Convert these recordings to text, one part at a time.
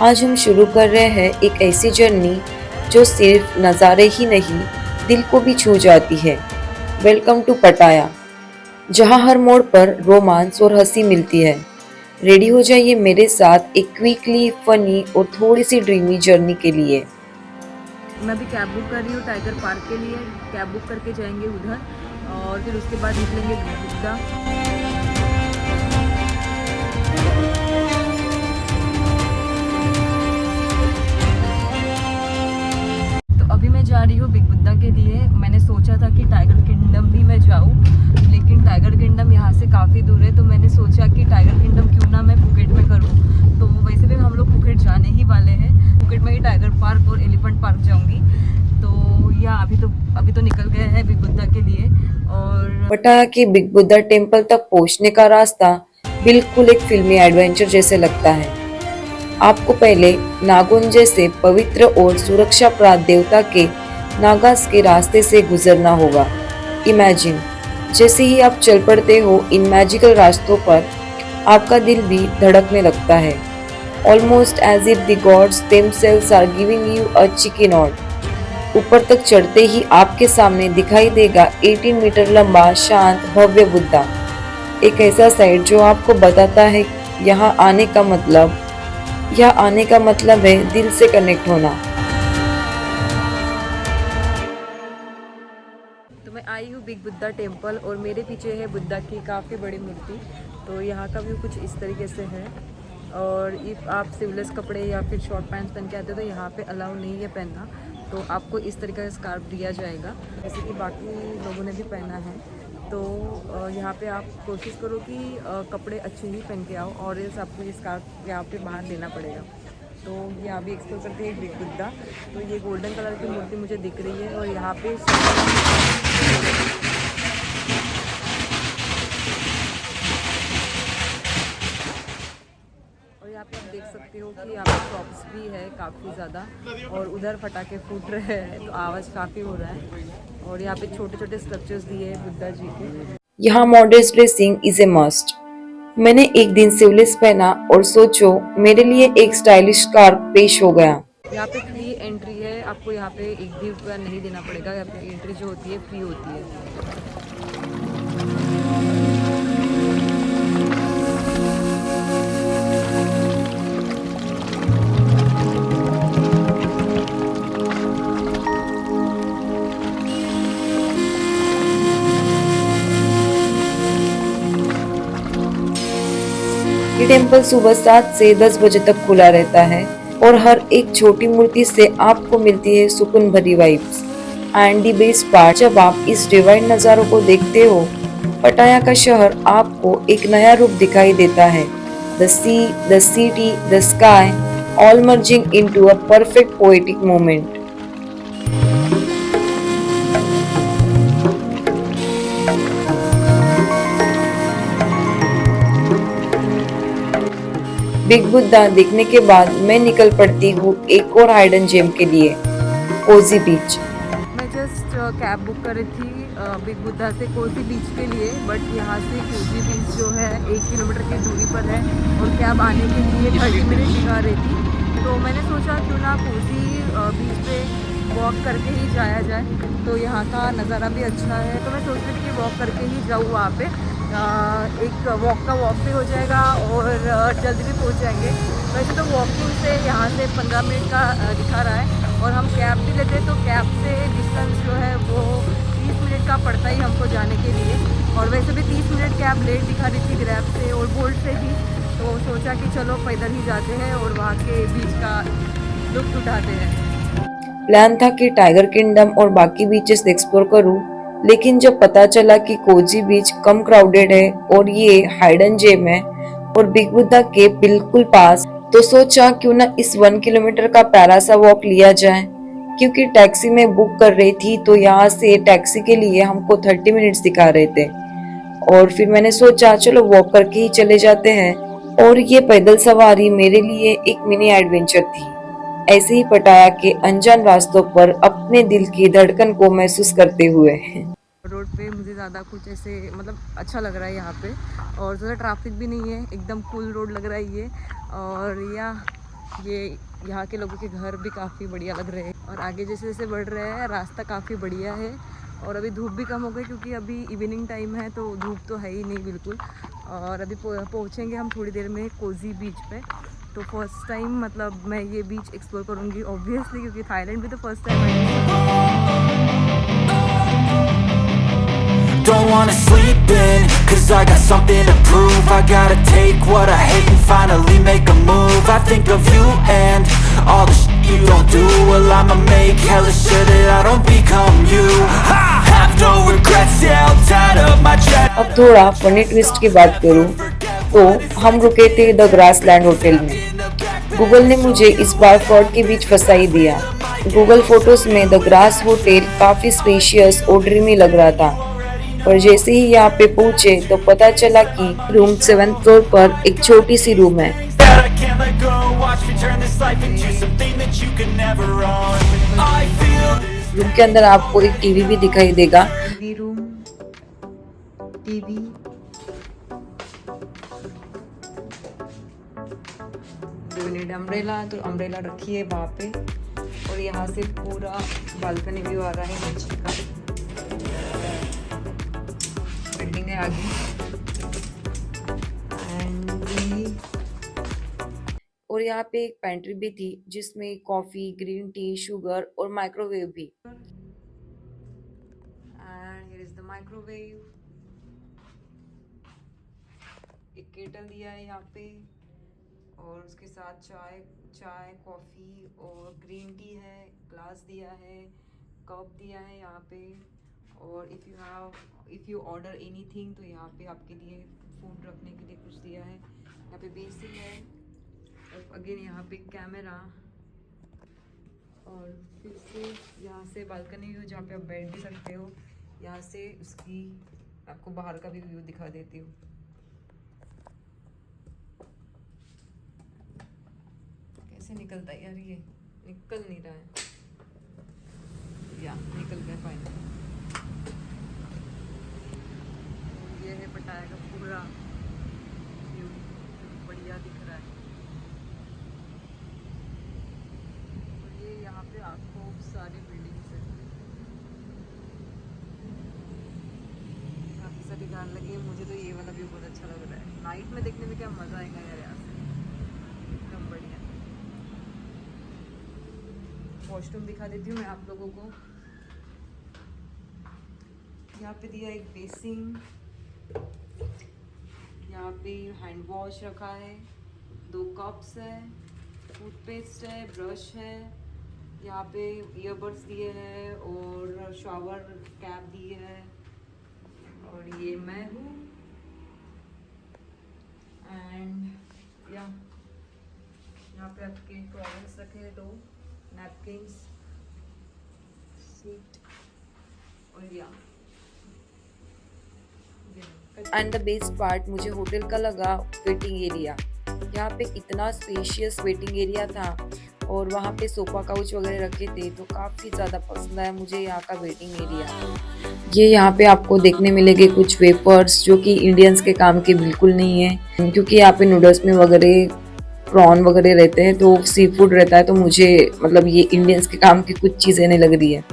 आज हम शुरू कर रहे हैं एक ऐसी जर्नी जो सिर्फ नज़ारे ही नहीं, दिल को भी छू जाती है। वेलकम टू पटाया, जहाँ हर मोड़ पर रोमांस और हंसी मिलती है। रेडी हो जाइए मेरे साथ एक क्विकली फनी और थोड़ी सी ड्रीमी जर्नी के लिए। मैं भी कैब बुक कर रही हूँ टाइगर पार्क के लिए। कैब बुक करके जाएंगे उधर और फिर उसके बाद निकलेंगे बुद्धा। तो अभी मैं जा रही हूँ बिग बुद्धा के लिए। मैंने सोचा था कि टाइगर किंगडम भी मैं जाऊँ, लेकिन टाइगर किंगडम यहाँ से काफ़ी दूर है, तो मैंने सोचा कि टाइगर किंगडम क्यों ना मैं फुकेट में करूँ। तो वैसे भी हम लोग फुकेट जाने ही वाले हैं। फुकेट में ही टाइगर पार्क और एलिफेंट पार्क जाऊँगी। तो या अभी तो निकल गए हैं बिग बुद्धा के लिए। और पटाया के बिग बुद्धा टेम्पल तक पहुँचने का रास्ता बिल्कुल एक फिल्मी एडवेंचर जैसे लगता है। आपको पहले नागुन जैसे पवित्र और सुरक्षा प्राप्त देवता के नागास के रास्ते से गुजरना होगा। इमेजिन, जैसे ही आप चल पड़ते हो इन मैजिकल रास्तों पर, आपका दिल भी धड़कने लगता है। Almost as if the gods themselves are giving you a cheeky nod. ऊपर तक चढ़ते ही आपके सामने दिखाई देगा 18 मीटर लंबा शांत भव्य बुद्धा। एक ऐसा साइट जो आपको बताता है यहाँ आने का मतलब है दिल से कनेक्ट होना। तो मैं आई हूँ बिग बुद्धा टेम्पल और मेरे पीछे है बुद्धा की काफ़ी बड़ी मूर्ति। तो यहाँ का व्यू कुछ इस तरीके से है। और इफ़ आप सिवलेस कपड़े या फिर शॉर्ट पैंट्स पहन के आते हो तो यहाँ पे अलाउ नहीं है पहनना। तो आपको इस तरीके का स्कार्फ दिया जाएगा जैसे कि बाकी लोगों ने भी पहना है। तो यहाँ पे आप कोशिश करो कि कपड़े अच्छे ही पहन के आओ, और इस आपको ये स्कार्फ यहाँ पे बाहर लेना पड़ेगा। तो ये अभी एक्सप्लोर करते हैं बिग बुद्धा। तो ये गोल्डन कलर की मूर्ति मुझे दिख रही है और यहाँ पे यहाँ पे आप देख सकते हो कि यहाँ पे शॉप्स भी है काफ़ी ज़्यादा, और उधर पटाखे फूट रहे हैं तो आवाज़ काफ़ी हो रहा है। और यहाँ पे छोटे छोटे स्ट्रक्चर्स दिए हैं बुद्धा जी के। यहाँ modern dressing is a must. मैंने एक दिन सिवलेस पहना और सोचो मेरे लिए एक स्टाइलिश स्कार्फ पेश हो गया। यहाँ पे फ्री एंट्री है, आपको यहाँ पे एक भी रुपया नहीं देना पड़ेगा। यहाँ पे एंट्री जो होती है फ्री होती है। ये टेम्पल सुबह 7 से 10 बजे तक खुला रहता है और हर एक छोटी मूर्ति से आपको मिलती है सुकून भरी vibes. And the best part, जब आप इस डिवाइन नज़ारों को देखते हो, पटाया का शहर आपको एक नया रूप दिखाई देता है। The sea, the city, the sky, all merging into a perfect poetic moment. Big Buddha देखने के बाद मैं निकल पड़ती हूँ एक और हाइडन जेम के लिए, कोजी बीच। मैं जस्ट कैब बुक कर रही थी बिग बुद्धा से कोसी बीच के लिए, बट यहाँ से कोसी बीच जो है 1 किलोमीटर की दूरी पर है और कैब आने के लिए 30 मिनट दिखा रही थी। तो मैंने सोचा क्यों ना कोसी बीच पे वॉक करके ही जाया जाए। तो यहाँ का नज़ारा भी अच्छा है, तो मैं सोच रही थी कि वॉक करके ही जाऊँ वहाँ पे। एक वॉक का वॉक भी हो जाएगा और जल्दी भी पहुँच जाएंगे। वैसे तो वॉकिंग से यहाँ से 15 मिनट का दिखा रहा है, और हम कैब भी लेते हैं तो कैब से डिस्टेंस जो है वो 30 मिनट का पड़ता ही हमको जाने के लिए। और वैसे भी 30 मिनट कैब लेट दिखा रही थी ग्रैब से और बोल्ट से ही। तो सोचा कि चलो पैदल ही जाते हैं और वहाँ के बीच का लुत्फ उठाते हैं। प्लान था कि टाइगर किंगडम और बाकी बीचेस एक्सप्लोर करूं, लेकिन जब पता चला कि कोजी बीच कम क्राउडेड है और ये हाइडन जेम है और बिग बुद्धा के बिल्कुल पास, तो सोचा क्यों ना इस 1 किलोमीटर का प्यारा सा वॉक लिया जाए। क्योंकि टैक्सी में बुक कर रही थी तो यहाँ से टैक्सी के लिए हमको 30 मिनट्स दिखा रहे थे, और फिर मैंने सोचा चलो वॉक करके ही चले जाते हैं। और ये पैदल सवारी मेरे लिए एक मिनी एडवेंचर थी, ऐसे ही पटाया के अनजान रास्तों पर अपने दिल की धड़कन को महसूस करते हुए। रोड पे मुझे ज़्यादा कुछ ऐसे मतलब अच्छा लग रहा है यहाँ पे, और ज़्यादा ट्रैफिक भी नहीं है, एकदम कूल रोड लग रहा है ये। और या ये यहाँ के लोगों के घर भी काफ़ी बढ़िया लग रहे हैं। और आगे जैसे जैसे बढ़ रहे हैं रास्ता काफ़ी बढ़िया है। और अभी धूप भी कम हो गई क्योंकि अभी इवनिंग टाइम है तो धूप तो है ही नहीं बिल्कुल। और अभी पहुँचेंगे हम थोड़ी देर में कोजी बीच पे। तो फर्स्ट टाइम मतलब मैं ये बीच एक्सप्लोर करूँगी ऑब्वियसली, क्योंकि थाईलैंड भी तो फर्स्ट टाइम है। Don't wanna sleep in, cause I got something to prove. I gotta take what I hate and finally make a move. I think of you and all the shit you don't do. Well, I'ma make hella sure that I don't become you. I have no regrets, yeah, I'll tie up my chest. अब थोड़ा funny twist की बात करूं तो हम रुके थे the grassland hotel में। गूगल ने मुझे इस बार फ्रॉड के बीच फंसा ही दिया। गूगल फोटोज में द ग्रास होटल काफी स्पेशियस और ड्रीमी लग रहा था, पर जैसे ही यहाँ पे पहुँचे तो पता चला कि रूम 7th फ्लोर पर एक छोटी सी रूम है। That I can't let go, watch me turn this life into something that you can never own. I feel this. Room के अंदर आपको एक टीवी भी दिखाई देगा। TV room, TV, do you need umbrella? तो umbrella रखी है वहाँ पे। और यहाँ से पूरा बालकनी व्यू आ रहा है नीचे का। बिल्डिंग है आगे। और यहाँ पे एक पेंट्री भी थी जिसमें कॉफी, ग्रीन टी, शुगर और माइक्रोवेव भी। And here is the microwave. एक केटल दिया है यहाँ पे और उसके साथ चाय, कॉफी और ग्रीन टी है। ग्लास दिया है, कप दिया है यहाँ पे। और इफ़ यू ऑर्डर एनीथिंग तो यहाँ पे आपके लिए फूड रखने के लिए कुछ दिया है। यहाँ पे बेसिन है और अगेन यहाँ पे कैमरा। और फिर से यहाँ से बालकनी व्यू जहाँ पे आप बैठ भी सकते हो। यहाँ से उसकी आपको बाहर का भी व्यू दिखा देती हूँ। कैसे निकलता है यार, ये निकल नहीं रहा है। या निकल गया फाइनली। ये है पटाया का पूरा व्यू, बढ़िया दिख रहा है। और ये यहाँ पे खूब सारी बिल्डिंग्स है, काफ़ी सारी गाड़ लगी है। मुझे तो ये वाला व्यू बहुत अच्छा लग रहा है। नाइट में देखने में क्या मज़ा आएगा यार, यहाँ से एकदम बढ़िया। वॉशरूम दिखा देती हूँ मैं आप लोगों को। यहाँ पे दिया एक बेसिन, यहाँ पे हैंड वॉश रखा है, 2 कप्स है, टूथपेस्ट है, ब्रश है। यहाँ पे ईयरबड्स दिए हैं और शावर कैप दिए है। और ये मैं हूँ। एंड यहाँ पे आपके टॉवल्स रखे हैं, 2 नैपकिन्स, सीट और एंड द बेस्ट पार्ट मुझे होटल का लगा वेटिंग एरिया। यहाँ पे इतना स्पेशियस वेटिंग एरिया था और वहाँ पे सोफा काउच वगैरह रखे थे, तो काफ़ी ज़्यादा पसंद आया मुझे यहाँ का वेटिंग एरिया। ये यहाँ पे आपको देखने मिलेंगे कुछ वेपर्स जो कि इंडियंस के काम के बिल्कुल नहीं है, क्योंकि यहाँ पे नूडल्स में वगैरह प्रॉन वगैरह रहते हैं तो सी फूड रहता है, तो मुझे मतलब ये इंडियंस के काम की कुछ चीज़ें नहीं लग रही है।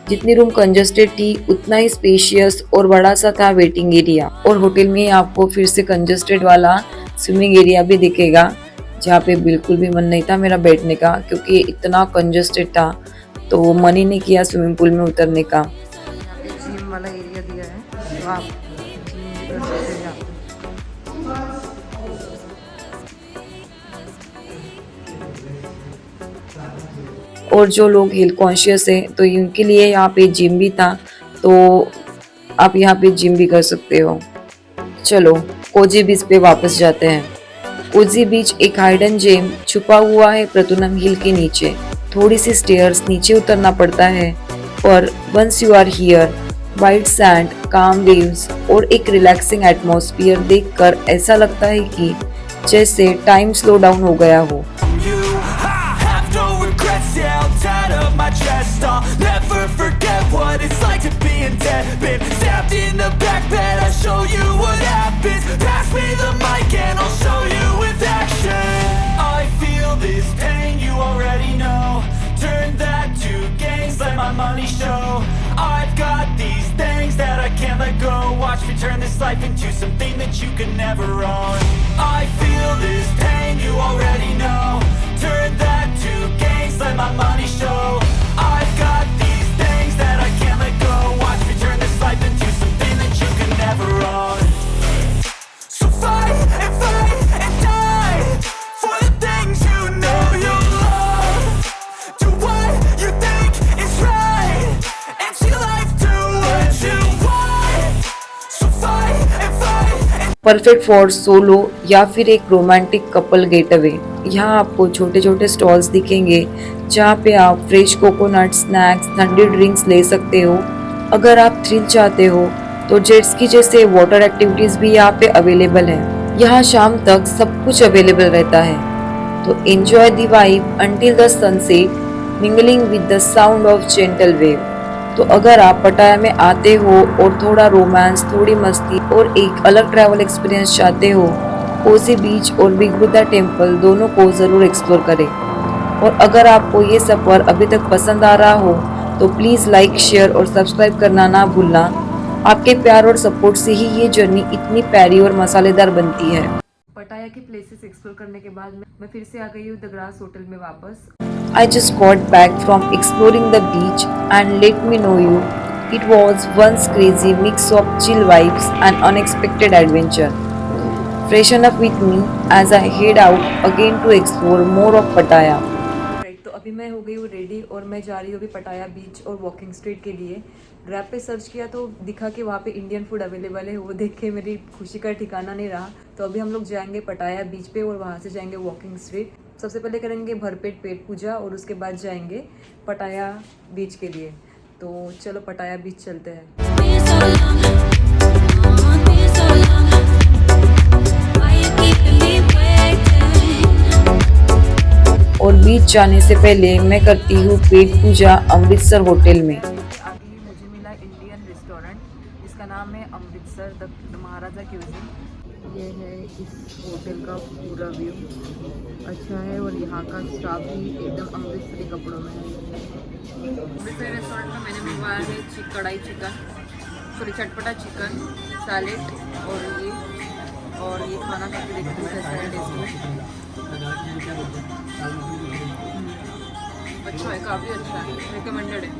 जितनी रूम कंजस्टेड थी उतना ही स्पेशियस और बड़ा सा था वेटिंग एरिया। और होटल में आपको फिर से कंजस्टेड वाला स्विमिंग एरिया भी दिखेगा, जहाँ पे बिल्कुल भी मन नहीं था मेरा बैठने का, क्योंकि इतना कंजस्टेड था तो मन ही नहीं किया स्विमिंग पूल में उतरने का। यहाँ पे जिम वाला एरिया दिया है, तो आप जिम भी कर सकते हैं यहाँ पे। और जो लोग हेल्थ कॉन्शियस है तो इनके लिए यहाँ पे जिम भी था, तो आप यहाँ पे जिम भी कर सकते हो। चलो कोजी बीच पे वापस जाते हैं। कोजी बीच एक हाइडन जेम छुपा हुआ है प्रतुनम हिल के नीचे। थोड़ी सी स्टेयर्स नीचे उतरना पड़ता है, पर once you are here, white sand, calm waves और एक रिलैक्सिंग एटमॉस्फेयर देखकर ऐसा लगता है कि जैसे टाइम स्लो डाउन हो गया हो। My chest, I'll never forget what it's like to be in debt. Been stabbed in the back bed, I'll show you what happens. Pass me the mic and I'll show you with action. I feel this pain. life into something that you could never own. I feel this pain, you already know. Turn that to gains, let my money show. I've got these things that I can't let go. Watch me turn this life into something that you could never own. So fight and die for the things you know you love. Do what you think is right and see life do what you want. So fight and perfect for solo या फिर एक romantic couple getaway. यहाँ आपको छोटे छोटे stalls दिखेंगे जहाँ पे आप फ्रेश कोकोनट स्नैक्स ठंडी ड्रिंक्स ले सकते हो। अगर आप थ्रिल चाहते हो तो जेट स्की जैसे वाटर एक्टिविटीज भी यहाँ पे अवेलेबल है। यहाँ शाम तक सब कुछ अवेलेबल रहता है, तो enjoy the vibe until the sunset mingling with the sound of gentle wave. तो अगर आप पटाया में आते हो और थोड़ा रोमांस, थोड़ी मस्ती और एक अलग ट्रैवल एक्सपीरियंस चाहते हो, कोसी बीच और बिग बुद्धा टेम्पल दोनों को ज़रूर एक्सप्लोर करें। और अगर आपको ये सफ़र अभी तक पसंद आ रहा हो तो प्लीज़ लाइक, शेयर और सब्सक्राइब करना ना भूलना। आपके प्यार और सपोर्ट से ही ये जर्नी इतनी प्यारी और मसालेदार बनती है। पटाया के प्लेसेस एक्सप्लोर करने के बाद मैं फिर से आ गई हूँ द ग्रास होटल में वापस। I just got back from exploring the beach and let me know you, it was one crazy mix of chill vibes and unexpected adventure. Freshen up with me as I head out again to explore more of Pattaya. Right, तो अभी मैं हो गई हूँ ready और मैं जा रही हूँ अभी पटाया बीच और वॉकिंग स्ट्रीट के लिए। ग्रैब पे सर्च किया तो दिखा कि वहाँ पे इंडियन फूड अवेलेबल है। वो देख के मेरी खुशी का ठिकाना नहीं रहा। तो अभी हम लोग जाएंगे पटाया बीच पे और वहाँ से जाएंगे वॉकिंग स्ट्रीट। सबसे पहले करेंगे भरपेट पेट पूजा और उसके बाद जाएंगे पटाया बीच के लिए। तो चलो पटाया बीच चलते हैं। Been so long, been so long. Why you keeping me waiting? और बीच जाने से पहले मैं करती हूँ पेट पूजा अमृतसर होटल में। आगे मुझे मिला इंडियन रेस्टोरेंट जिसका नाम है अमृतसर द महाराजा क्यूजिन। ये है इस होटल का पूरा व्यू, अच्छा है और यहाँ का स्टाफ भी एकदम अमृतसरी कपड़ों में है। अमृतसर रेस्टोरेंट में मैंने मंगवाया है कढ़ाई चिकन, सॉरी चटपटा चिकन, सैलेड और ये खाना काफ़ी देखते हैं कैसा है टेस्ट में। अच्छा है, काफ़ी अच्छा है, रिकमेंडेड है।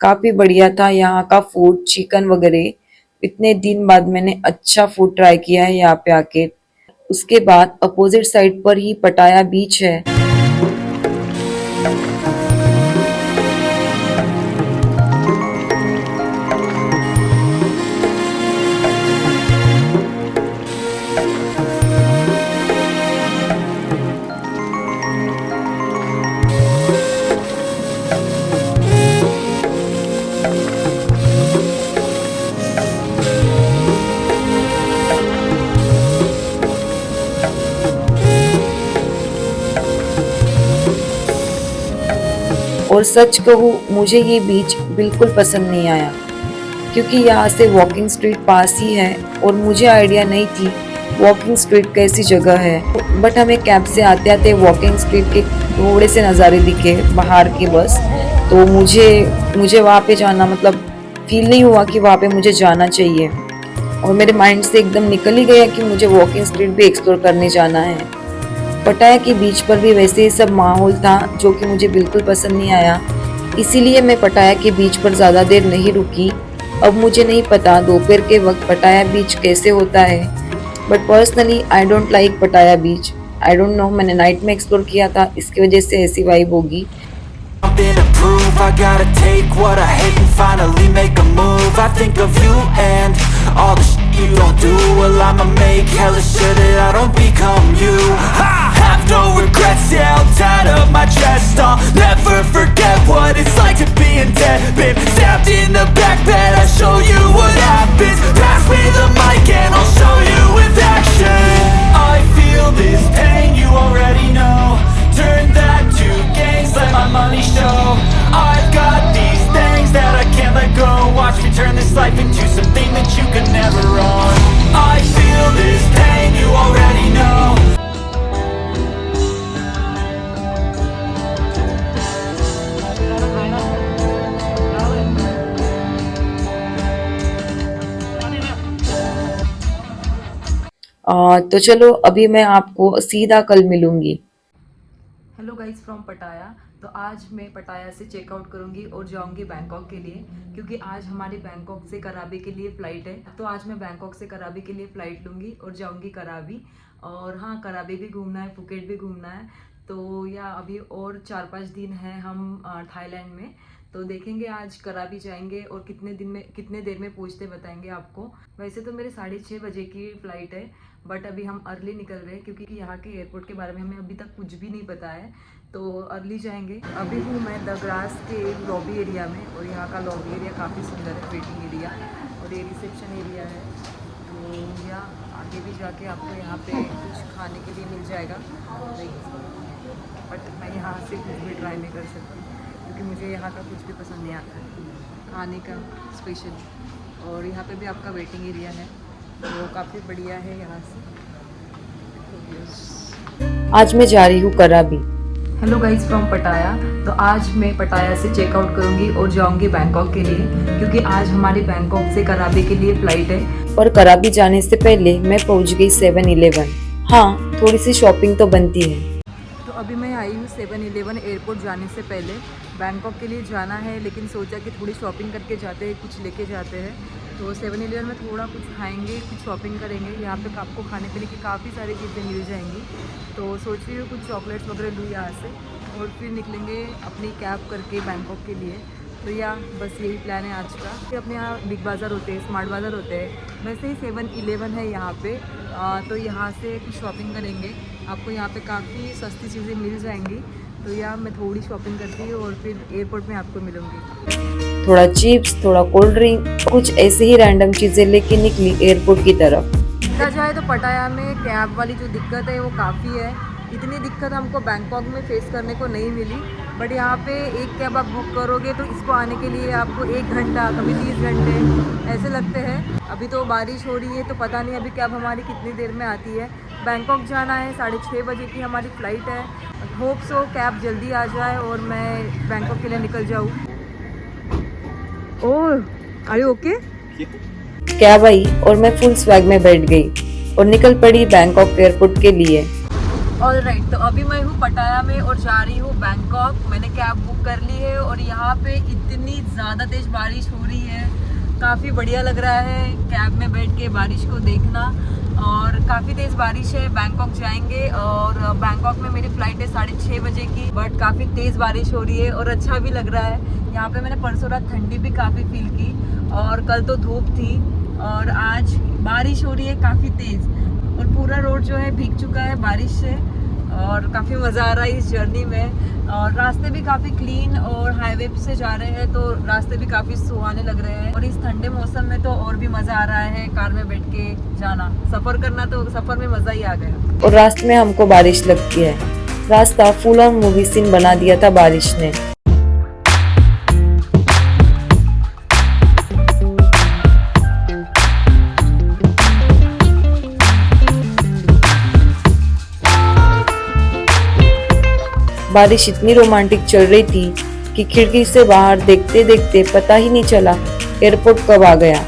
काफी बढ़िया था यहाँ का फूड, चिकन वगैरह। इतने दिन बाद मैंने अच्छा फूड ट्राई किया है यहाँ पे आके। उसके बाद अपोजिट साइड पर ही पटाया बीच है। और सच कहूँ मुझे ये बीच बिल्कुल पसंद नहीं आया, क्योंकि यहाँ से वॉकिंग स्ट्रीट पास ही है और मुझे आइडिया नहीं थी वॉकिंग स्ट्रीट कैसी जगह है। बट हमें कैब से आते आते वॉकिंग स्ट्रीट के थोड़े से नज़ारे दिखे बाहर के बस, तो मुझे वहाँ पे जाना मतलब फील नहीं हुआ कि वहाँ पे मुझे जाना चाहिए। और मेरे माइंड से एकदम निकल ही गया कि मुझे वॉकिंग स्ट्रीट भी एक्सप्लोर करने जाना है। पटाया के बीच पर भी वैसे ही सब माहौल था जो कि मुझे बिल्कुल पसंद नहीं आया, इसीलिए मैं पटाया के बीच पर ज़्यादा देर नहीं रुकी। अब मुझे नहीं पता दोपहर के वक्त पटाया बीच कैसे होता है, but personally I don't like पटाया बीच। आई डोंट नो, मैंने नाइट में एक्सप्लोर किया था, इसकी वजह से ऐसी वाइब होगी। something to prove. I gotta take what I hate and finally make a move. I think of you and all the shit you don't do. Well, I'ma make hella sure that I don't become you. I have no regrets, yeah, I'll tie up my chest. I'll never forget what it's like to be in debt. Been stabbed in the back bed, I'll show you what happens. Pass me the mic and I'll show you with action. I feel this pain, you already know. Turn that to gains, let my money show. I've got these things that I can't let go. Watch me turn this life into something that you could never own. I feel this pain, you already know. तो चलो अभी मैं आपको सीधा कल मिलूंगी। Hello guys from पटाया। तो आज मैं पटाया से चेकआउट करूंगी और जाऊंगी बैंकॉक के लिए, क्योंकि आज हमारी बैंकॉक से कराबी के लिए फ़्लाइट है। तो आज मैं बैंकॉक से कराबी के लिए फ़्लाइट लूंगी और जाऊंगी कराबी। और हाँ, कराबी भी घूमना है, फुकेट भी घूमना है। तो या अभी और 4-5 दिन है हम थाईलैंड में। तो देखेंगे आज कराबी जाएंगे और कितने देर में पहुंचते बताएंगे आपको। वैसे तो मेरे 6:30 बजे की फ़्लाइट है, बट अभी हम अर्ली निकल रहे हैं क्योंकि यहाँ के एयरपोर्ट के बारे में हमें अभी तक कुछ भी नहीं पता है। तो अर्ली जाएंगे। अभी हूँ मैं द ग्रास के लॉबी एरिया में, और यहाँ का लॉबी एरिया काफ़ी सुंदर है, वेटिंग एरिया, और ये रिसेप्शन एरिया है। तो या आगे भी जाके आपको यहाँ पे कुछ खाने के लिए मिल जाएगा, बट मैं यहाँ से कुछ भी ट्राई नहीं कर सकती क्योंकि मुझे यहाँ का कुछ भी पसंद नहीं आता है खाने का स्पेशल। और यहाँ पे भी आपका वेटिंग एरिया है, तो काफ़ी बढ़िया है यहाँ से। आज मैं जा रही हूँ कराबी। हेलो गाइस फ्रॉम पटाया। तो आज मैं पटाया से चेकआउट करूंगी और जाऊंगी बैंकॉक के लिए, क्योंकि आज हमारी बैंकॉक से कराबी के लिए फ़्लाइट है। और कराबी जाने से पहले मैं पहुँच गई 7-Eleven। हाँ, थोड़ी सी शॉपिंग तो बनती है। तो अभी मैं आई हूँ 7-Eleven एयरपोर्ट जाने से पहले। बैंकॉक के लिए जाना है, लेकिन सोचा कि थोड़ी शॉपिंग करके जाते हैं, कुछ लेके जाते हैं। तो 7-Eleven में थोड़ा कुछ खाएंगे, कुछ शॉपिंग करेंगे। यहाँ पे आपको खाने पीने की काफ़ी सारी चीज़ें मिल जाएंगी। तो सोच रही हूँ कुछ चॉकलेट्स वगैरह लूँ यहाँ से, और फिर निकलेंगे अपनी कैब करके बैंकॉक के लिए। तो या बस यही प्लान है आज का। फिर अपने यहाँ बिग बाज़ार होते हैं, स्मार्ट बाज़ार होते हैं, वैसे ही 7-Eleven है यहाँ पे। तो यहाँ से कुछ शॉपिंग करेंगे, आपको यहाँ पे काफ़ी सस्ती चीज़ें मिल जाएंगी। तो या मैं थोड़ी शॉपिंग करती हूँ और फिर एयरपोर्ट में आपको मिलूँगी। थोड़ा चिप्स, थोड़ा कोल्ड ड्रिंक, कुछ ऐसे ही रैंडम चीजें लेके निकली एयरपोर्ट की तरफ। देखा जाए तो पटाया में कैब वाली जो दिक्कत है वो काफ़ी है। इतनी दिक्कत हमको बैंकॉक में फेस करने को नहीं मिली, बट यहाँ पे एक कैब आप बुक करोगे तो इसको आने के लिए आपको 1 घंटा, कभी 30 घंटे ऐसे लगते हैं। अभी तो बारिश हो रही है, तो पता नहीं अभी कैब हमारी कितनी देर में आती है। बैंकॉक जाना है, 6:30 बजे की हमारी फ़्लाइट है। होप सो कैब जल्दी आ जाए और मैं बैंकॉक के लिए निकल जाऊँ। ओह, are you okay? Cab I और मैं फुल स्वैग में बैठ गई और निकल पड़ी बैंकॉक एयरपोर्ट के लिए। ऑलराइट, तो अभी मैं हूँ पटाया में और जा रही हूँ बैंकॉक। मैंने कैब बुक कर ली है और यहाँ पे इतनी ज़्यादा तेज़ बारिश हो रही है, काफ़ी बढ़िया लग रहा है कैब में बैठ के बारिश को देखना। और काफ़ी तेज़ बारिश है। बैंकॉक जाएंगे और बैंकॉक में मेरी फ़्लाइट है 6:30 बजे की, बट काफ़ी तेज़ बारिश हो रही है और अच्छा भी लग रहा है। यहाँ पे मैंने परसों रात ठंडी भी काफ़ी फील की, और कल तो धूप थी, और आज बारिश हो रही है काफ़ी तेज़, और पूरा रोड जो है भीग चुका है बारिश से। और काफ़ी मज़ा आ रहा है इस जर्नी में, और रास्ते भी काफ़ी क्लीन और हाईवे से जा रहे हैं, तो रास्ते भी काफ़ी सुहाने लग रहे हैं। और इस ठंडे मौसम में तो और भी मज़ा आ रहा है कार में बैठ के जाना, सफ़र करना, तो सफ़र में मज़ा ही आ गया। और रास्ते में हमको बारिश लगती है। रास्ता फुल ऑन मूवी सीन बना दिया था बारिश ने। बारिश इतनी रोमांटिक चल रही थी कि खिड़की से बाहर देखते देखते पता ही नहीं चला एयरपोर्ट कब आ गया।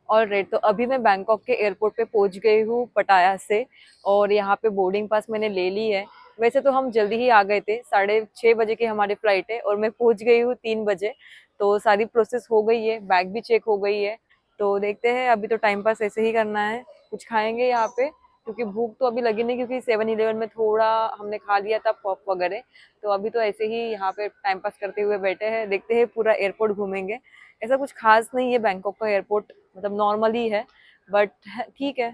ऑलराइट, तो अभी मैं बैंकॉक के एयरपोर्ट पे पहुंच गई हूँ पटाया से, और यहाँ पे बोर्डिंग पास मैंने ले ली है। वैसे तो हम जल्दी ही आ गए थे, 6:30 बजे की हमारी फ्लाइट है, और मैं पहुंच गई हूँ 3 बजे। तो सारी प्रोसेस हो गई है, बैग भी चेक हो गई है। तो देखते हैं, अभी तो टाइम पास ऐसे ही करना है। कुछ खाएंगे यहाँ पे, क्योंकि भूख तो अभी लगी नहीं, क्योंकि 7-Eleven में थोड़ा हमने खा लिया था पॉप वगैरह। तो अभी तो ऐसे ही यहाँ पे टाइम पास करते हुए बैठे हैं। देखते हैं, पूरा एयरपोर्ट घूमेंगे। ऐसा कुछ खास नहीं है बैंकॉक का एयरपोर्ट, मतलब नॉर्मल ही है, बट ठीक है,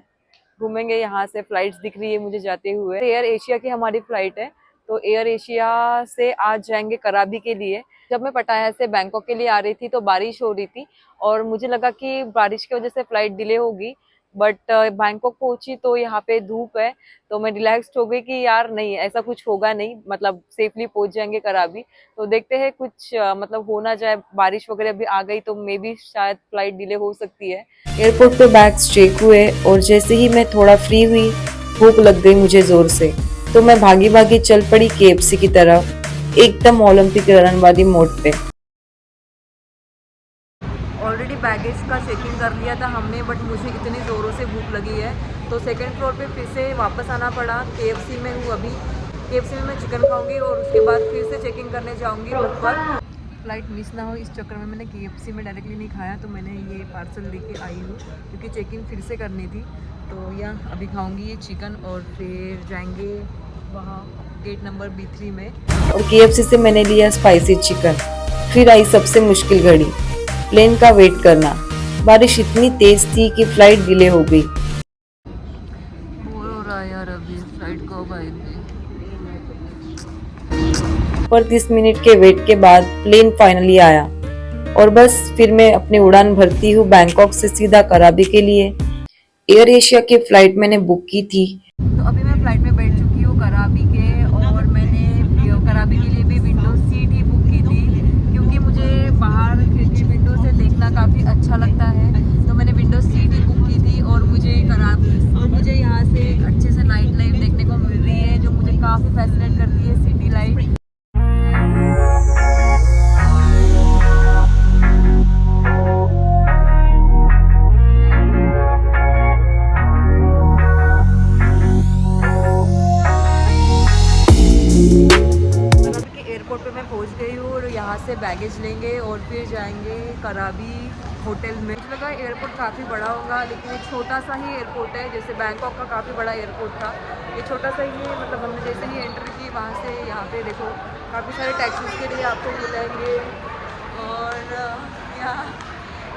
घूमेंगे। यहाँ से फ्लाइट्स दिख रही है मुझे जाते हुए। एयर एशिया की हमारी फ्लाइट है, तो एयर एशिया से आज जाएंगे कराबी के लिए। जब मैं पटाया से बैंकॉक के लिए आ रही थी तो बारिश हो रही थी, और मुझे लगा कि बारिश की वजह से फ्लाइट डिले होगी, बट बैंकॉक पहुंची तो यहाँ पे धूप है, तो मैं रिलैक्स्ड हो गई कि यार नहीं, ऐसा कुछ होगा नहीं, मतलब सेफली पहुंच जाएंगे कराबी। तो देखते हैं, कुछ मतलब हो ना जाए, बारिश वगैरह भी आ गई तो मे बी शायद फ्लाइट डिले हो सकती है। एयरपोर्ट पे बैग्स चेक हुए और जैसे ही मैं थोड़ा फ्री हुई, भूख लग गई मुझे जोर से, तो मैं भागी भागी चल पड़ी KFC की तरफ, एकदम ओलंपिक रनवादी मोड पे। ऑलरेडी बैगेज का चेकिंग कर लिया था हमने, बट मुझे इतनी ज़ोरों से भूख लगी है तो सेकंड फ्लोर पे फिर से वापस आना पड़ा। KFC में हूँ अभी, KFC में मैं चिकन खाऊंगी और उसके बाद फिर से चेकिंग करने जाऊंगी ऊपर। फ्लाइट मिस ना हो इस चक्कर में मैंने KFC में डायरेक्टली नहीं खाया, तो मैंने ये पार्सल लेके आई हूँ क्योंकि चेकिंग फिर से करनी थी। तो यहाँ अभी खाऊंगी ये चिकन और फिर जाएंगे वहाँ गेट नंबर B3 में। और KFC से मैंने लिया स्पाइसी चिकन। फिर आई सबसे मुश्किल घड़ी, प्लेन का वेट करना। बारिश इतनी तेज थी कि फ्लाइट डिले हो गई। बोर हो रहा है यार, अभी फ्लाइट कब आएगी। पर 30 मिनट के वेट के बाद प्लेन फाइनली आया और बस फिर मैं अपनी उड़ान भरती हूँ बैंकॉक से सीधा कराबी के लिए। एयर एशिया की फ्लाइट मैंने बुक की थी। तो अभी मैं फ्लाइट में बैठ चुकी हूँ कराबी के, और मैंने कराबी के लिए भी विंडो सीट ही बुक की थी क्योंकि मुझे बाहर खिड़की विंडो से देखना काफ़ी अच्छा लगता है। तो मैंने विंडो सीट ही बुक की थी और मुझे यहाँ से अच्छे से नाइट लाइफ देखने को मिल रही है जो मुझे काफ़ी फैसिनेट करती है, सिटी लाइट। एयरपोर्ट पे मैं पहुंच गई हूँ और यहाँ से बैगेज लेंगे और फिर जाएंगे कराबी होटल में। मुझे लगा एयरपोर्ट काफ़ी बड़ा होगा, लेकिन ये छोटा सा ही एयरपोर्ट है। जैसे बैंकॉक का काफ़ी बड़ा एयरपोर्ट था, ये छोटा सा ही है। मतलब हमने जैसे ही एंटर की वहाँ से यहाँ पे देखो काफ़ी सारे टैक्सीज के लिए आपको मिलेंगे और यहाँ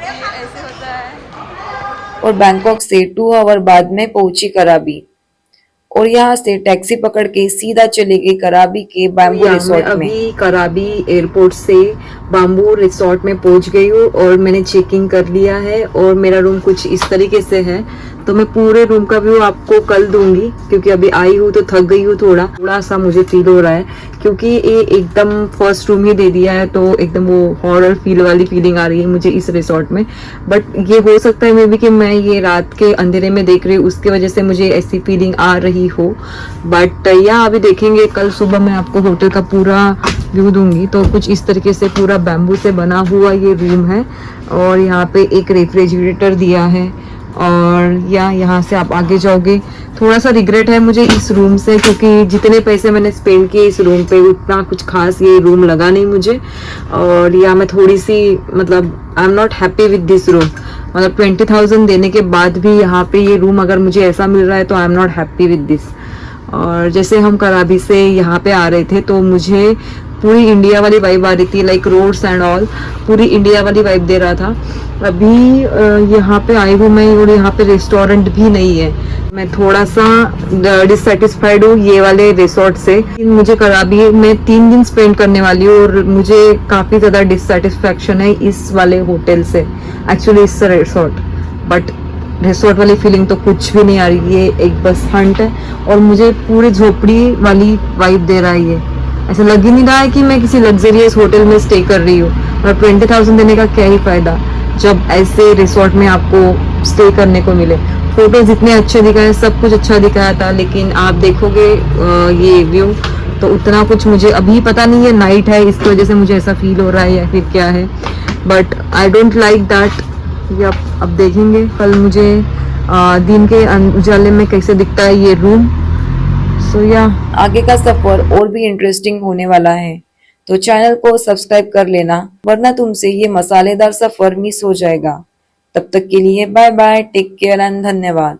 ये ऐसे होता है। और बैंकॉक से 2 आवर बाद में पहुंची कराबी और यहाँ से टैक्सी पकड़ के सीधा चले गई कराबी के बाम्बू रिसोर्ट में। अभी कराबी एयरपोर्ट से बाम्बू रिसोर्ट में पहुंच गई हूँ और मैंने चेकिंग कर लिया है और मेरा रूम कुछ इस तरीके से है। तो मैं पूरे रूम का व्यू आपको कल दूंगी क्योंकि अभी आई हूँ तो थक गई हूँ, थोड़ा सा मुझे फील हो रहा है क्योंकि ये एकदम फर्स्ट रूम ही दे दिया है तो एकदम वो हॉरर फील वाली फीलिंग आ रही है मुझे इस रिसोर्ट में। बट ये हो सकता है मे बी कि मैं ये रात के अंधेरे में देख रही हूँ उसकी वजह से मुझे ऐसी फीलिंग आ रही हो। बट या अभी देखेंगे, कल सुबह मैं आपको होटल का पूरा व्यू दूंगी। तो कुछ इस तरीके से पूरा बैम्बू से बना हुआ ये रूम है और यहाँ पे एक रेफ्रिजरेटर दिया है और यहाँ से आप आगे जाओगे। थोड़ा सा रिग्रेट है मुझे इस रूम से क्योंकि जितने पैसे मैंने स्पेंड किए इस रूम पे उतना कुछ खास ये रूम लगा नहीं मुझे। और या मैं थोड़ी सी मतलब I am not happy with this room. मतलब 20,000 देने के बाद भी यहाँ पे ये रूम अगर मुझे ऐसा मिल रहा है तो I am not happy with this. और जैसे हम कराबी से यहाँ पे आ रहे थे तो मुझे पूरी इंडिया वाली वाइब आ रही थी, लाइक रोड्स एंड ऑल पूरी इंडिया वाली वाइब दे रहा था। अभी यहाँ पे आई हूँ मैं और यहाँ पे रेस्टोरेंट भी नहीं है। मैं थोड़ा सा डिससेटिस्फाइड हूँ ये वाले रिसोर्ट से। मुझे कराबी में 3 दिन स्पेंड करने वाली हूँ और मुझे काफी ज्यादा डिससेटिस्फैक्शन है इस वाले होटल से, एक्चुअली इस रिसोर्ट। बट रिसोर्ट वाली फीलिंग तो कुछ भी नहीं आ रही, ये एक बस हंट है और मुझे पूरी झोपड़ी वाली वाइब दे रहा है ये। ऐसा लग ही नहीं रहा है कि मैं किसी लग्जरियस होटल में स्टे कर रही हूँ। और 20,000 देने का क्या ही फायदा जब ऐसे रिसोर्ट में आपको स्टे करने को मिले। फोटोज इतने अच्छे दिखाए, सब कुछ अच्छा दिखाया था, लेकिन आप देखोगे ये व्यू तो उतना कुछ मुझे अभी पता नहीं है, नाइट है इसकी वजह से मुझे ऐसा फील हो रहा है या फिर क्या है। But I don't like that. अब देखेंगे कल मुझे दिन के उजाले में कैसे दिखता है ये रूम। सो या आगे का सफर और भी इंटरेस्टिंग होने वाला है, तो चैनल को सब्सक्राइब कर लेना वरना तुमसे ये मसालेदार सफर मिस हो जाएगा। तब तक के लिए bye bye, take care and धन्यवाद।